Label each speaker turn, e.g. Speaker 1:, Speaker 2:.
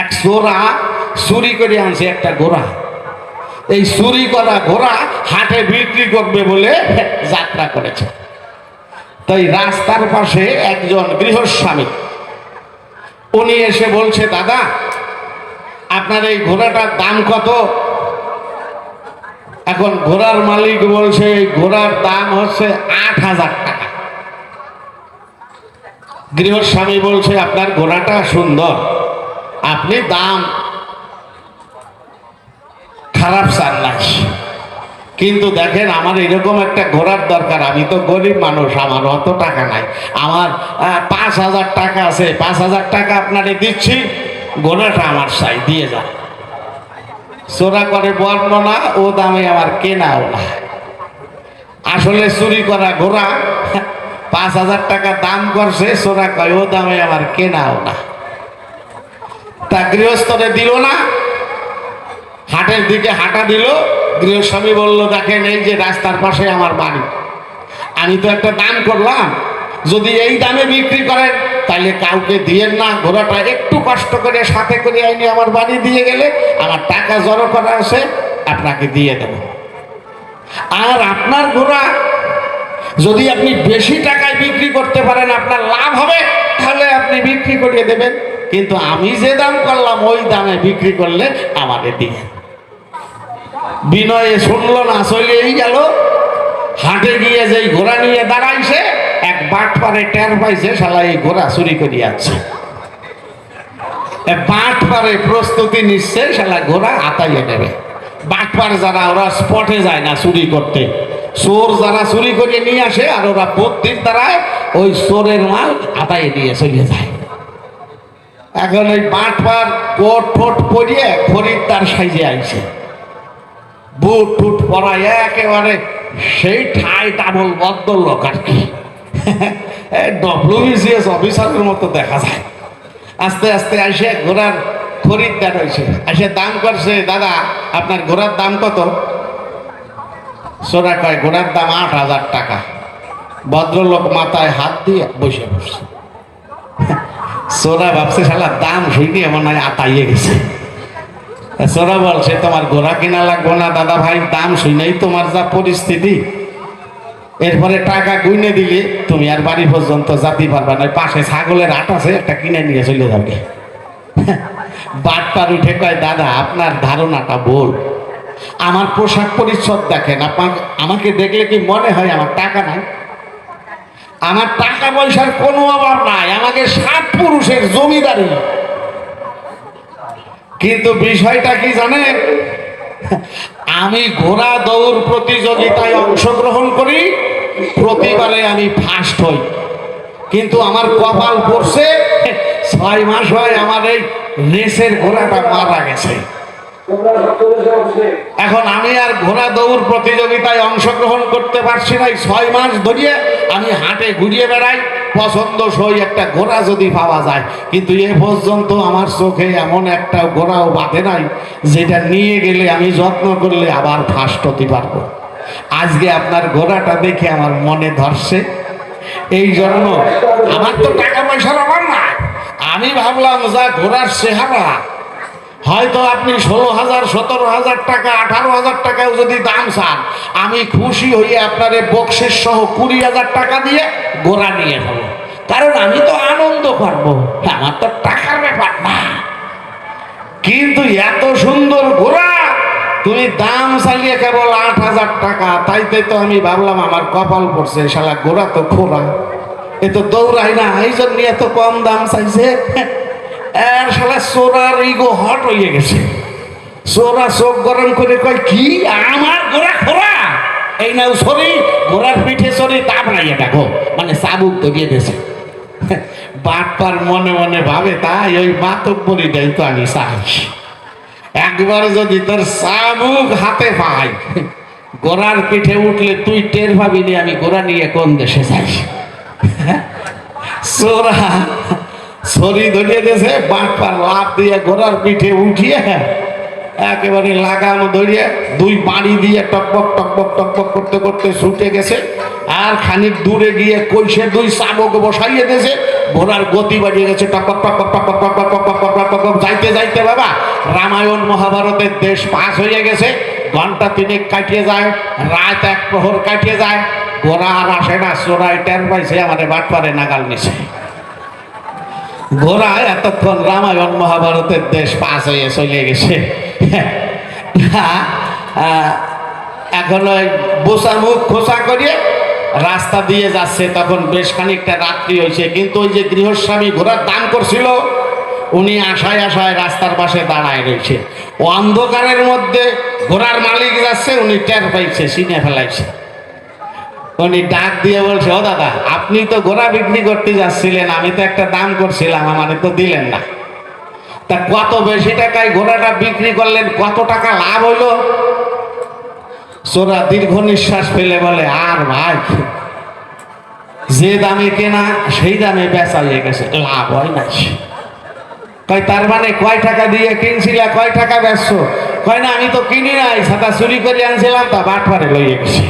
Speaker 1: এক চোরা চুরি করে আনছে একটা ঘোড়া। এই চুরি করা ঘোড়া হাটে বিক্রি করবে বলে যাত্রা করেছে। তাই রাস্তার পাশে একজন গৃহস্বামী, উনি এসে বলছে, দাদা আপনার এই ঘোড়াটার দাম কত? এখন ঘোড়ার মালিক বলছে এই ঘোড়ার দাম হচ্ছে ৮,০০০ টাকা। গৃহস্বামী বলছে আপনার ঘোড়াটা সুন্দর, আপনি দাম খারাপ চান নাই, কিন্তু দেখেন আমার এরকম একটা ঘোড়ার দরকার, আমি তো গরিব মানুষ, আমার অত টাকা নাই, আমার ৫,০০০ টাকা আছে, ৫,০০০ টাকা আপনারে দিচ্ছি, ঘোড়াটা আমার চাই, দিয়ে যান। চোরা করে বর্ণনা, ও দামে আমার কেনাও না। আসলে চুরি করা ঘোড়া ৫,০০০ টাকা দাম করছে, চোরা কয় ও দামে আমার কেনাও না। তা গৃহস্থরে দিল না, হাটের দিকে হাঁটা দিল। গৃহস্বামী বলল, দেখেন এই যে রাস্তার পাশে আমার বাড়ি, আমি তো একটা দাম করলাম, যদি এই দামে বিক্রি করেন তাহলে কাউকে দিয়েন না, ঘোড়াটা একটু কষ্ট করে সাথে করে আইনি আমার বাড়ি দিয়ে গেলে আমার টাকা জড়ো করা আছে, আপনাকে দিয়ে দেব। আর আপনার ঘোড়া যদি আপনি বেশি টাকায় বিক্রি করতে পারেন, আপনার লাভ হবে, তাহলে আপনি বিক্রি করিয়ে দেবেন, কিন্তু আমি যে দাম করলাম ওই দামে বিক্রি করলে আমাকে দিয়ে। বিনয়ে শুনলো না, চলেই গেল। হাটে গিয়ে যেই ঘোড়া নিয়ে দাঁড়াইছে, এক বাটপারে টের পাইছে শালা এই ঘোড়া চুরি করে যাচ্ছে। বাটপারে প্রস্তুতি নিচ্ছে, শালা ঘোড়া আতাইয়ে নেবে। বাটপার যারা, ওরা স্পটে যায় না চুরি করতে, চোর যারা চুরি করে নিয়ে আসে, আর ওরা বুদ্ধির দ্বারায় ওই চোরের মাল আতাইয়ে নিয়ে চলে যায়। এখন ওই বাটপার কোট ঠোঁট পরিয়ে খরিদ্দার সাইজে আইছে, বুট টুট পরায় একেবারে সেই ঠাই টাবল বদ্ধ লোক আর কি, WBCS অফিসারের মতো দেখা যায়। আস্তে আস্তে আসে ঘোড়ার খরিদ্দার হয়েছে, এসে দাম করছে, দাদা আপনার ঘোড়ার দাম কত? সোরা কয় ঘোড়ার দাম ৮,০০০ টাকা। ভদ্রলোক মাথায় হাত দিয়ে বসে বসছে। সোরা ভাবছে শালা দাম শুনি এমন নয় আতাইয়ে গেছে। সোরা বলছে, তোমার ঘোড়া কিনা লাগবো না দাদা ভাই, দাম শুনেই তোমার যা পরিস্থিতি, এরপরে টাকা গুইনে দিলে তুমি আর বাড়ি পর্যন্ত যেতে পারবে না, পাশে ছাগলের হাট আছে, একটা কিনে নিয়ে চলে যাবে। বাটপার উঠে কয়, দাদা আপনার ধারণাটা ভুল, আমার পোশাক পরিচ্ছদ দেখেন, আমাকে দেখলে কি মনে হয় আমার টাকা নাই? আমার টাকা পয়সার কোনো অভাব নাই, আমাকে ৭ পুরুষের জমিদারি। কিন্তু বিষয়টা কি জানেন, আমি ঘোড়া দৌড় প্রতিযোগিতায় অংশগ্রহণ করি, প্রতিবারে আমি ফার্স্ট হই, কিন্তু আমার কপাল পড়ছে ৬ মাস হয় আমার এই রেসের ঘোড়াটা মারা গেছে। এখন আমি আর ঘোড়া দৌড় প্রতিযোগিতায় অংশগ্রহণ করতে পারছি না। ৬ মাস ধরিয়ে আমি হাটে ঘুরিয়ে বেড়াই, পছন্দসই একটা ঘোড়া যদি পাওয়া যায়, কিন্তু এ পর্যন্ত আমার চোখে এমন একটা ঘোড়াও বাঁধে নাই যেটা নিয়ে গেলে আমি যত্ন করলে আবার ফার্স্ট হতে পারবো। আজকে আপনার ঘোড়াটা দেখে আমার মনে ধরছে, এই জন্য আমার তো টাকা পয়সার অভাব না, আমি ভাবলাম যা ঘোড়ার চেহারা, হয়তো আপনি ১৬,০০০, ১৭,০০০ টাকা, ১৮,০০০ টাকাও যদি দাম চান, আমি খুশি হয়ে আপনারে বকশিস সহ ২০,০০০ টাকা দিয়ে ঘোড়া নিয়ে যাবো, কারণ আমি তো আনন্দ করবো, আমার তো টাকার ব্যাপার না। কিন্তু এত সুন্দর ঘোড়া তুমি দাম চালিয়ে কেবল ৮,০০০ টাকা, তাইতে তো আমি ভাবলাম আমার কপাল পড়ছে, শালা ঘোড়া তো খোড়া, এ তো দৌড়াই না, এই জন্য এত কম দাম চাইছে। আর শালা চোরার ইগো হট হয়ে গেছে, চোরা চোখ গরম করে কয়, কি আমার ঘোড়া খোড়া? এই নাও সরি, ঘোড়ার পিঠে সরি, তা বানাইয়া দেখো, মানে চাবুক ধরিয়ে দিয়েছে। বাটপার মনে মনে ভাবে, তাই ওই মাতব্বরিটাই তো আমি চাই, একবার যদি তোর চাবুক হাতে পাই, ঘোড়ার পিঠে উঠলে তুই টের পাবি নি আমি ঘোড়া নিয়ে কোন দেশে যাই। চোরা ছড়ি ধরিয়ে দিয়েছে, বাটপার লাফ দিয়ে ঘোড়ার পিঠে উঠিয়ে একেবারে লাগাম ধরিয়ে 2 বাড়ি দিয়ে টকবক টকবক টকবক করতে করতে ছুটে গেছে। আর খানিক দূরে গিয়ে কইসে 2 চাবক বসাইয়ে দিয়েছে, ঘোড়ার গতি বাড়িয়ে গেছে, টক টক টক টক টক টক টক টক টক টক টক টক যাইতে যাইতে বাবা রামায়ণ মহাভারতের দেশ পাস হয়ে গেছে। ঘন্টা 3 কাটিয়ে যায়, রাত 1 প্রহর কাটিয়ে যায়, ঘোড়া আর আসে না। চোরাই টের পাইছে আমাদের বাটপারে নাগাল নিছে। ঘোড়া এতক্ষণ রামায়ণ মহাভারতের দেশ পাস হয়ে চলে গেছে। এখন ওই বোসা মুখ খোসা করিয়ে রাস্তা দিয়ে যাচ্ছে। তখন বেশ খানিকটা রাত্রি হয়েছে, কিন্তু ওই যে গৃহস্বামী ঘোড়ার দাম করছিল উনি আশায় আশায় রাস্তার পাশে দাঁড়ায় রয়েছে। ও অন্ধকারের মধ্যে ঘোড়ার মালিক যাচ্ছে, উনি টের পাইছে, চিনে ফেলাইছে। উনি ডাক দিয়ে বলছে, ও দাদা, আপনি তো ঘোড়া বিক্রি করতে যাচ্ছিলেন, আমি তো একটা দাম করছিলাম, আমাদের তো দিলেন না। তা কত বেশি টাকায় ঘোড়াটা বিক্রি করলেন, কত টাকা লাভ হইলো? চোরা দীর্ঘ নিঃশ্বাস ফেলে বলে, আর ভাই, যে দামে কেনা সেই দামে বেচা হয়ে গেছে, লাভ হয় না। কয় তার মানে কয় টাকা দিয়ে কিনছিলে, কয় টাকা বেচছো? কয় না, আমি তো কিনি নাই, ছাতা চুরি করে আনছিলাম, তা বাটপারে লইয়ে গেছি।